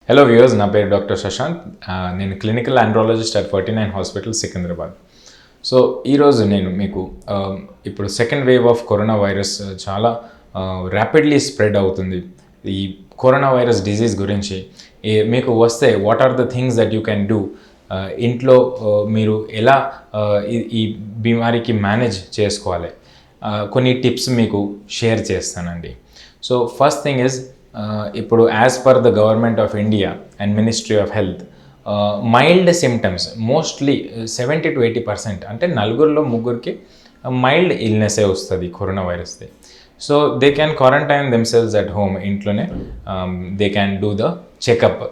Hello viewers, నా పేరు doctor Shashant. నేను clinical andrologist at Ferty9 hospital Secunderabad. So ఈరోజు నేను మీకు ఇప్పుడు second wave of corona virus చాలా ర్యాపిడ్లీ స్ప్రెడ్ అవుతుంది. ఈ కరోనా వైరస్ డిజీజ్ గురించి మీకు వస్తే what are the things that you can do, ఇంట్లో మీరు ఎలా ఈ బీమారికి మేనేజ్ చేసుకోవాలి, కొన్ని టిప్స్ మీకు షేర్ చేస్తానండి. సో ఫస్ట్ థింగ్ ఇస్, ఇప్పుడు as per the government of India and ministry of health, mild symptoms mostly 70-80% అంటే నలుగురిలో ముగ్గురికి మైల్డ్ ఇల్నెస్సే వస్తుంది కరోనా వైరస్ది. So they can quarantine themselves at home, ఇంట్లోనే they can do the checkup.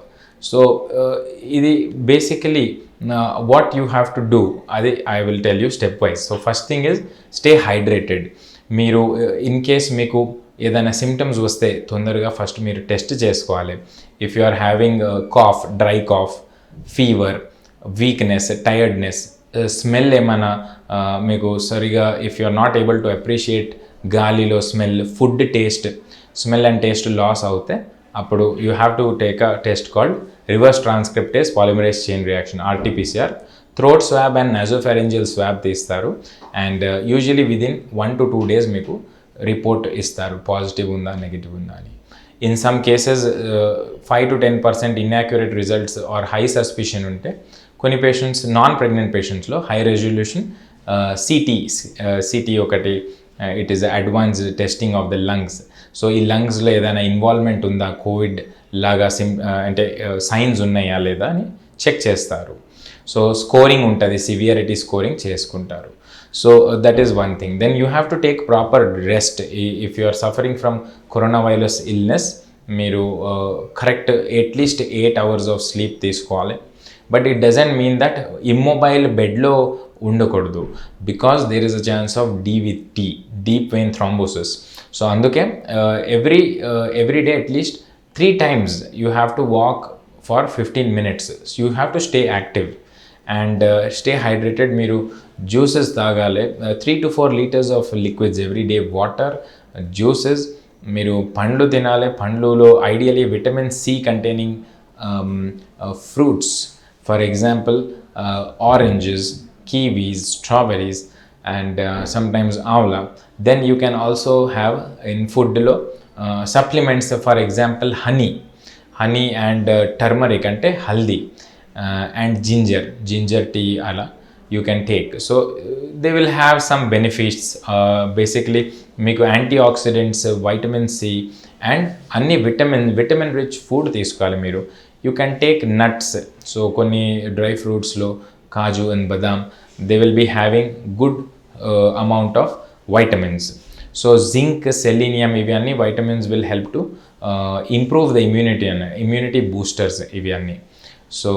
So ఇది basically what you have to do, అది I will tell you step wise. So first thing is stay hydrated. మీరు in case మీకు ఏదైనా symptoms వస్తే తొందరగా first మీరు test చేసుకోవాలి. If you are having cough, dry cough, fever, weakness, tiredness, smell ఏమైనా మీకు సరిగా, if you are not able to appreciate గాలిలో smell, food taste, smell and taste loss అవుతే అప్పుడు you have to take a test called reverse transcriptase polymerase chain reaction, RT-PCR. Throat swab and nasopharyngeal swab తీస్తారు and usually within 1 to 2 days మీకు report ఇస్తారు, positive ఉందా negative ఉందా అని. In some cases 5-10% inaccurate results or high suspicion ఉంటే కొన్ని patients, non pregnant పేషెంట్స్లో high resolution CT ఒకటి, it is advanced testing of the lungs. So ఈ లంగ్స్లో ఏదైనా ఇన్వాల్వ్మెంట్ ఉందా, కోవిడ్ లాగా అంటే సైన్స్ ఉన్నాయా లేదా అని చెక్ చేస్తారు. సో స్కోరింగ్ ఉంటుంది, సివియరిటీ స్కోరింగ్ చేసుకుంటారు. So that is one thing. Then you have to take proper rest. If you are suffering from coronavirus illness, మీరు correct at least 8 hours of sleep తీసుకోవాలి. But it doesn't mean that immobile బెడ్లో ఉండకూడదు, because there is a chance of DVT, deep vein thrombosis. So అందుకే every day at least 3 times you have to walk for 15 minutes. You have to stay active and stay hydrated. మీరు juices తాగాలి, 3 to 4 liters of liquids every day, water, juices. మీరు పండ్లు తినాలి, పండ్లులో ideally vitamin C containing fruits, for example oranges, kiwis, strawberries and sometimes avla. Then you can also have in food lo supplements, for example honey and turmeric ante haldi, and ginger tea ala you can take. So they will have some benefits. Basically మీకు antioxidants, vitamin C and అన్ని vitamin rich food తీసుకోవాలి మీరు. You can take nuts. So కొన్ని dry ఫ్రూట్స్లో కాజు and బదామ్, they will be having good amount of vitamins. So zinc, selenium, ఇవి అన్నీ vitamins will help to improve the immunity boosters ఇవి అన్నీ. సో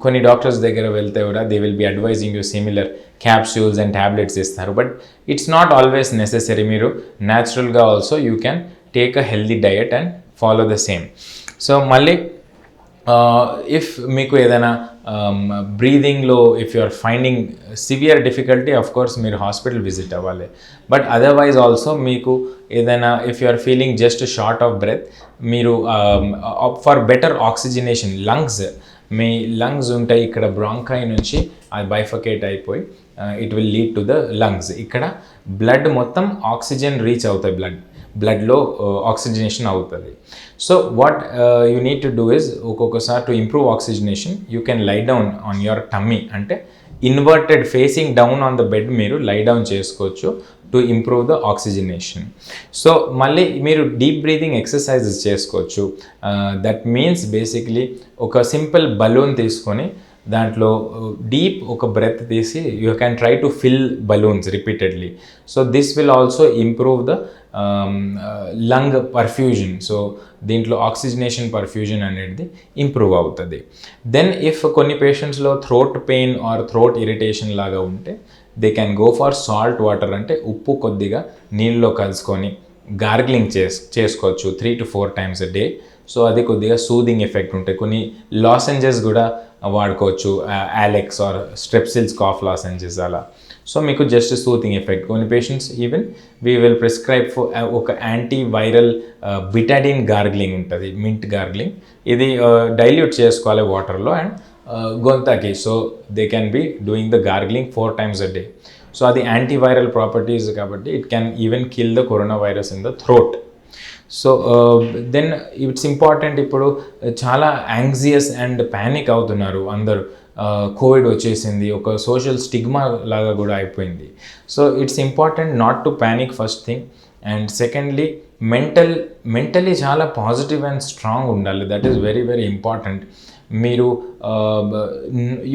కొన్ని డాక్టర్స్ దగ్గర వెళ్తే కూడా they will be advising you similar capsules and tablets ఇస్తారు. But it's not always necessary. మీరు న్యాచురల్గా also you can take a healthy diet and follow the same. So మళ్ళీ ఇఫ్ మీకు ఏదైనా బ్రీదింగ్లో if you are finding severe difficulty, of course మీరు hospital visit అవ్వాలి. But otherwise also మీకు ఏదైనా if you are feeling just short of breath, మీరు for better oxygenation, మీ లంగ్స్ ఉంటాయి ఇక్కడ, బ్రాంకై నుంచి అది బైఫకేట్ అయిపోయి it will lead to the lungs. ఇక్కడ బ్లడ్ మొత్తం ఆక్సిజన్ రీచ్ అవుతాయి, బ్లడ్లో ఆక్సిజనేషన్ అవుతుంది. So what you need to do is, ఒక్కొక్కసారి to improve oxygenation you can lie down on your tummy, అంటే inverted facing down on the bed మీరు lie down చేసుకోవచ్చు to improve the oxygenation. So మళ్ళీ మీరు deep breathing exercises చేసుకోవచ్చు. That means basically ఒక simple balloon తీసుకొని దాంట్లో deep ఒక బ్రెత్ తీసి you can try to fill balloons repeatedly. So this will also improve the lung perfusion. So దీంట్లో oxygenation perfusion అనేది ఇంప్రూవ్ అవుతుంది. దెన్ ఇఫ్ కొన్ని పేషెంట్స్లో throat pain or throat irritation లాగా ఉంటే they can go for salt water, అంటే ఉప్పు కొద్దిగా నీళ్ళలో కలుసుకొని గార్గ్లింగ్ చేసుకోవచ్చు 3 to 4 times a day. So అది కొద్దిగా సూదింగ్ ఎఫెక్ట్ ఉంటాయి. కొన్ని లాసెంజెస్ కూడా వాడుకోవచ్చు, Alex or Strepsils cough lozenges అలా. సో మీకు జస్ట్ సూతింగ్ ఎఫెక్ట్. కొన్ని patients even we will prescribe for ఒక యాంటీవైరల్ బిటాడిన్ గార్గ్లింగ్ ఉంటుంది, మింట్ గార్గ్లింగ్. ఇది డైల్యూట్ చేసుకోవాలి వాటర్లో అండ్ గొంతకి. So they can be doing the gargling 4 times a day. So అది యాంటీవైరల్ ప్రాపర్టీస్ కాబట్టి it can even kill the corona virus in the throat. So then it's important. ఇప్పుడు చాలా anxious and panic అవుతున్నారు అందరూ. Covid వచ్చేసింది, ఒక social stigma లాగా కూడా అయిపోయింది. So it's important not to panic first thing. And secondly mentally చాలా పాజిటివ్ అండ్ స్ట్రాంగ్ ఉండాలి. That is very very important. మీరు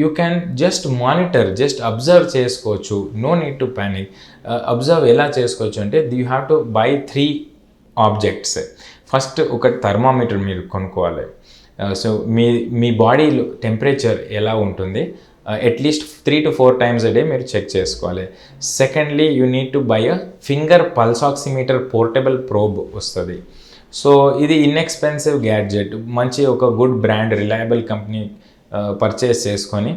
you can just monitor, just observe చేసుకోవచ్చు. No need to panic. Observe ఎలా చేసుకోవచ్చు అంటే you have to buy 3 objects. First ఒక thermometer మీరు కొనుక్కోవాలి. సో మీ బాడీలో టెంపరేచర్ ఎలా ఉంటుంది at least 3 to 4 times a day మీరు చెక్ చేసుకోవాలి. Secondly you need to buy a finger pulse oximeter portable probe వస్తుంది. సో ఇది ఇన్ఎక్స్పెన్సివ్ గ్యాడ్జెట్, మంచి ఒక good brand reliable company purchase చేసుకొని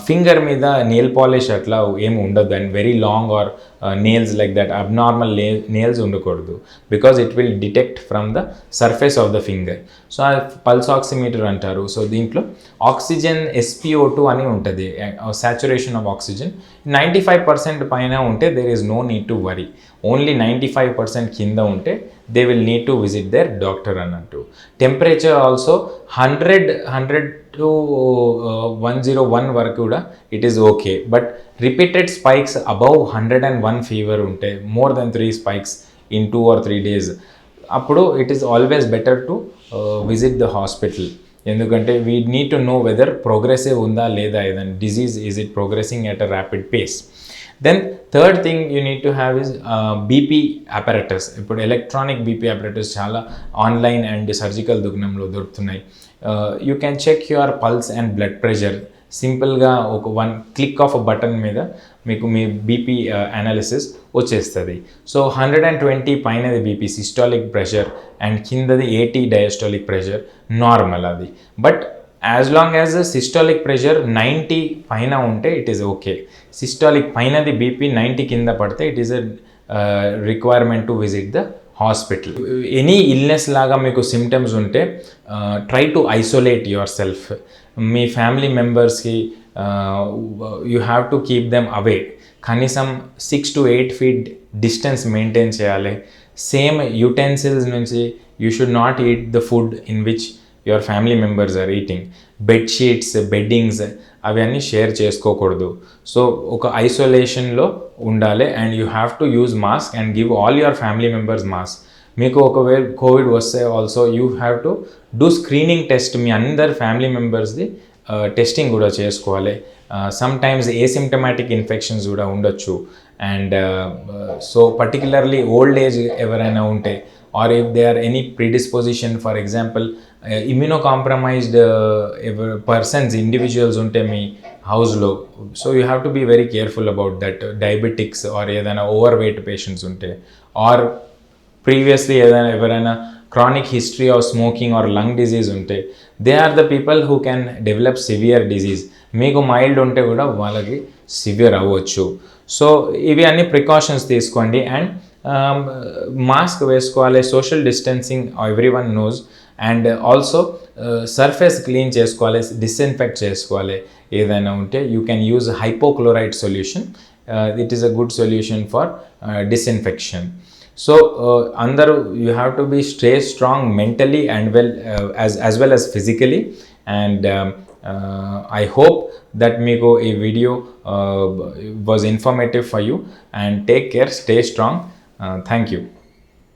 ఫింగర్ మీద నెయిల్ పాలిష్ అట్లా ఏమి ఉండదు and very long or nails like that abnormal nails ఉండకూడదు, because it will detect from the surface of the finger. So pulse oximeter అంటారు. So దీంట్లో oxygen SpO2 అని ఉంటుంది, సాచురేషన్ ఆఫ్ ఆక్సిజన్ 95% పైన ఉంటే there is no need to worry. Only 95% కింద ఉంటే they will need to visit their doctor అన్నట్టు. Temperature also 100 to 101 వరకు కూడా it is okay. But repeated spikes above 101 fever ఉంటే, more than 3 spikes in 2 or 3 days, అప్పుడు it is always better to visit the hospital. ఎందుకంటే we need to know whether progressive ఉందా లేదా, ఏదైనా disease is it progressing at a rapid pace. Then third thing you need to have is BP apparatus. ఇప్పుడు electronic BP apparatus చాలా online and surgical దుకాణంలో దొరుకుతున్నాయి. You can check your pulse and blood pressure. సింపుల్గా ఒక 1 click of button మీద మీకు మీ BP analysis వచ్చేస్తుంది. సో 120 పైనది బీపీ సిస్టాలిక్ ప్రెషర్ అండ్ కిందది 80 డయాస్టాలిక్ ప్రెషర్ నార్మల్ అది. But as long as systolic pressure 90 పైన ఉంటే ఇట్ ఈస్ ఓకే. సిస్టాలిక్ పైనది బీపీ 90 కింద పడితే it is a requirement to visit the hospital. Any illness లాగా మీకు సిమ్టమ్స్ ఉంటే try to isolate yourself. మీ ఫ్యామిలీ మెంబర్స్కి you have to keep them away. కనీసం 6 to 8 feet డిస్టెన్స్ మెయింటైన్ చేయాలి. సేమ్ యుటెన్సిల్స్ నుంచి you should not eat the food in which your family members are eating. Bedsheets, beddings అవన్నీ share చేసుకోకూడదు. So ఒక ఐసోలేషన్లో ఉండాలి and you have to use mask and give all your family members mask. మీకు ఒకవేళ Covid వస్తే also you have to do screening test. మీ అందరు ఫ్యామిలీ మెంబర్స్ది టెస్టింగ్ కూడా చేసుకోవాలి. సమ్ టైమ్స్ ఏసిమ్టమాటిక్ ఇన్ఫెక్షన్స్ కూడా ఉండొచ్చు. And so particularly old age ఎవరైనా ఉంటే or if they are any predisposition, for example immunocompromised persons, individuals ఉంటే మీ హౌస్లో, so you have to be very careful about that. Diabetics or ఏదైనా over weight patients ఉంటే, or previously ఏదైనా ఎవరైనా chronic history of smoking or lung disease ఉంటే, they are the people who can develop severe disease. మీకు mild ఉంటే కూడా వాళ్ళకి severe అవ్వచ్చు. సో ఇవి అన్ని ప్రికాషన్స్ తీసుకోండి. అండ్ మాస్క్ వేసుకోవాలి, social distancing every one knows. And also surface clean చేసుకోవాలి, డిస్ఇన్ఫెక్ట్ చేసుకోవాలి. ఏదైనా ఉంటే you can use hypochloride solution. It is a good solution for disinfection. So అందరూ you have to be stay strong mentally and as well as physically. And I hope that మీకు ఈ video was informative for you. And take care, stay strong. Thank you.